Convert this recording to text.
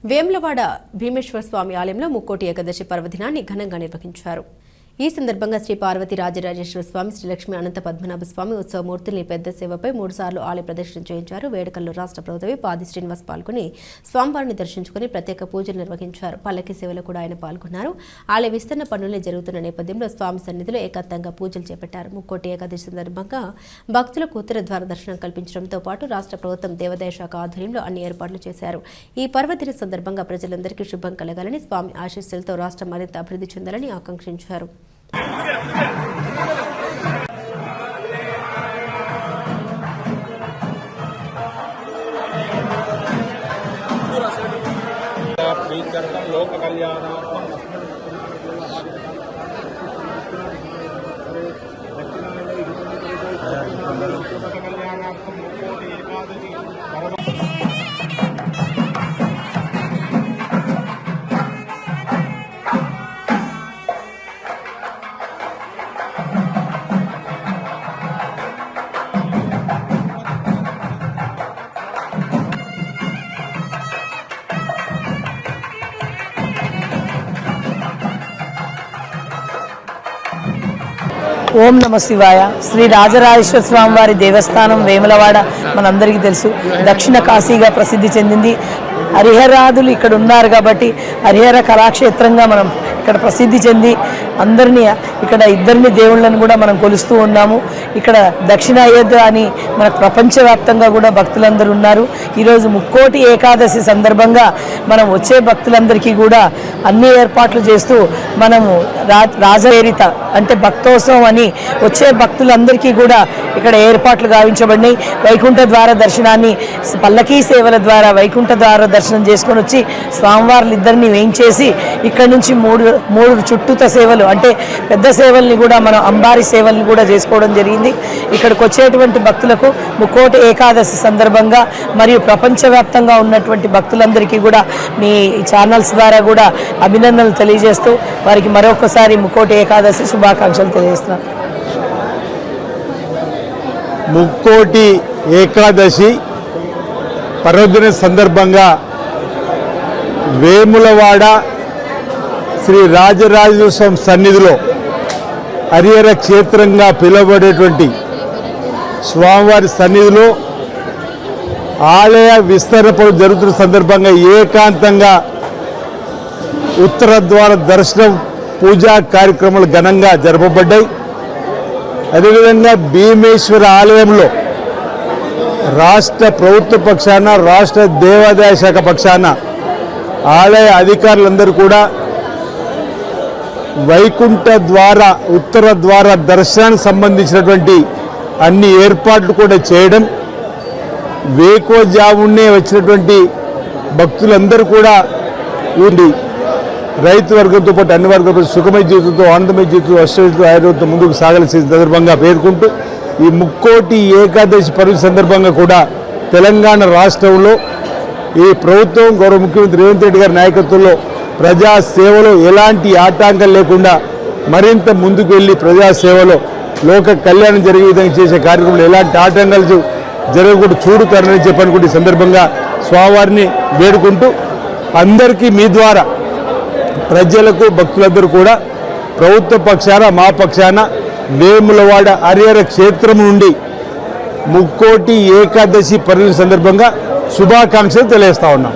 వేములవాడ భీమేశ్వర స్వామి ఆలయంలో ముక్కోటి ఏకాదశి పర్వదినాన్ని ఘనంగా నిర్వహించారు. ఈ సందర్భంగా శ్రీ పార్వతి రాజరాజేశ్వర స్వామి, శ్రీ లక్ష్మీ అనంత పద్మనాభ స్వామి ఉత్సవమూర్తుల్ని పెద్ద సేవపై 3 సార్లు ఆలయ ప్రదక్షిణ చేయించారు. వేడుకల్లో రాష్ట్ర ప్రభుత్వ పాది శ్రీనివాస్ పాల్గొని స్వామివారిని దర్శించుకుని ప్రత్యేక పూజలు నిర్వహించారు. పల్లకి సేవలో కూడా ఆయన పాల్గొన్నారు. ఆలయ విస్తరణ పనులు జరుగుతున్న నేపథ్యంలో స్వామి సన్నిధిలో ఏకాంతంగా పూజలు చేపట్టారు. ముక్కోటి ఏకాదశి సందర్భంగా భక్తులకు ఉత్తర ద్వార దర్శనం కల్పించడంతో పాటు రాష్ట్ర ప్రభుత్వం దేవాదాయ శాఖ ఆధ్వర్యంలో అన్ని ఏర్పాట్లు చేశారు. ఈ పర్వదిన సందర్భంగా ప్రజలందరికీ శుభం కలగాలని, స్వామి ఆశీస్సులతో రాష్ట్రం మరింత అభివృద్ధి చెందాలని ఆకాంక్షించారు. लोक कल्याण ఓం నమ శివాయ. శ్రీ రాజరాజేశ్వర స్వామి వారి దేవస్థానం వేములవాడ మనందరికీ తెలుసు, దక్షిణ కాశీగా ప్రసిద్ధి చెందింది. హరిహరాదులు ఇక్కడ ఉన్నారు కాబట్టి హరిహర కళాక్షేత్రంగా మనం ఇక్కడ ప్రసిద్ధి చెంది అందరినీ ఇక్కడ ఇద్దరిని దేవుళ్ళని కూడా మనం కొలుస్తూ ఉన్నాము. ఇక్కడ దక్షిణ అయోధ్య అని మనకు ప్రపంచవ్యాప్తంగా కూడా భక్తులందరూ ఉన్నారు. ఈరోజు ముక్కోటి ఏకాదశి సందర్భంగా మనం వచ్చే భక్తులందరికీ కూడా అన్ని ఏర్పాట్లు చేస్తూ మనము రాజవేరిత అంటే భక్తోత్సవం అని వచ్చే భక్తులందరికీ కూడా ఇక్కడ ఏర్పాట్లు గావించబడినాయి. వైకుంఠ ద్వార దర్శనాన్ని పల్లకీ సేవల ద్వారా వైకుంఠ ద్వార దర్శనం చేసుకొని వచ్చి స్వామివార్లు ఇద్దరిని వేయించేసి ఇక్కడ నుంచి మూడు చుట్టూత సేవలు అంటే పెద్ద సేవల్ని కూడా మనం అంబారి సేవల్ని కూడా చేసుకోవడం జరిగింది. ఇక్కడికి వచ్చేటువంటి భక్తులకు ముక్కోటి ఏకాదశి సందర్భంగా మరియు ప్రపంచవ్యాప్తంగా ఉన్నటువంటి భక్తులందరికీ కూడా మీ ఛానల్స్ ద్వారా కూడా అభినందనలు తెలియజేస్తూ వారికి మరొకసారి ముక్కోటి ఏకాదశి శుభాకాంక్షలు తెలియజేస్తున్నాను. ముక్కోటి ఏకాదశి పర్వదిన సందర్భంగా వేములవాడ శ్రీ రాజరాజేశ్వర స్వామి సన్నిధిలో హరిహర క్షేత్రంగా పిలువబడేటువంటి స్వామివారి సన్నిధిలో ఆలయ విస్తరణ పనులు జరుగుతున్న సందర్భంగా ఏకాంతంగా ఉత్తర ద్వార దర్శనం పూజా కార్యక్రమాలు ఘనంగా జరపబడ్డాయి. అదేవిధంగా భీమేశ్వర ఆలయంలో రాష్ట్ర ప్రభుత్వ పక్షాన, రాష్ట్ర దేవాదాయ శాఖ పక్షాన ఆలయ అధికారులందరూ కూడా వైకుంఠ ద్వార ఉత్తర ద్వార దర్శనానికి సంబంధించినటువంటి అన్ని ఏర్పాట్లు కూడా చేయడం, వేకోజామునే వచ్చినటువంటి భక్తులందరూ కూడా ఉండి రైతు వర్గంతో పాటు అన్ని వర్గాలతో సుఖమయ జీవితంతో, ఆనందమయ జీవితంతో, అష్టవిధ ఆయుర్వేదంతో ముందుకు సాగాల్సిన సందర్భంగా పేర్కొంటూ ఈ ముక్కోటి ఏకాదశి పర్వ సందర్భంగా కూడా తెలంగాణ రాష్ట్రంలో ఈ ప్రభుత్వం గౌరవ ముఖ్యమంత్రి రేవంత్ రెడ్డి గారి నాయకత్వంలో ప్రజాసేవలో ఎలాంటి ఆటంకాలు లేకుండా మరింత ముందుకు వెళ్ళి ప్రజాసేవలో లోక కళ్యాణం జరిగే విధంగా చేసే కార్యక్రమంలో ఎలాంటి ఆటంకాలు జరగకుండా చూడుతారని చెప్పనుకుంటే ఈ సందర్భంగా స్వామివారిని వేడుకుంటూ అందరికీ మీ ద్వారా ప్రజలకు భక్తులందరూ కూడా ప్రభుత్వ పక్షాన మా పక్షాన వేములవాడ హరిహర క్షేత్రం నుండి ముక్కోటి ఏకాదశి పర్వ సందర్భంగా శుభాకాంక్షలు తెలియజేస్తా ఉన్నాం.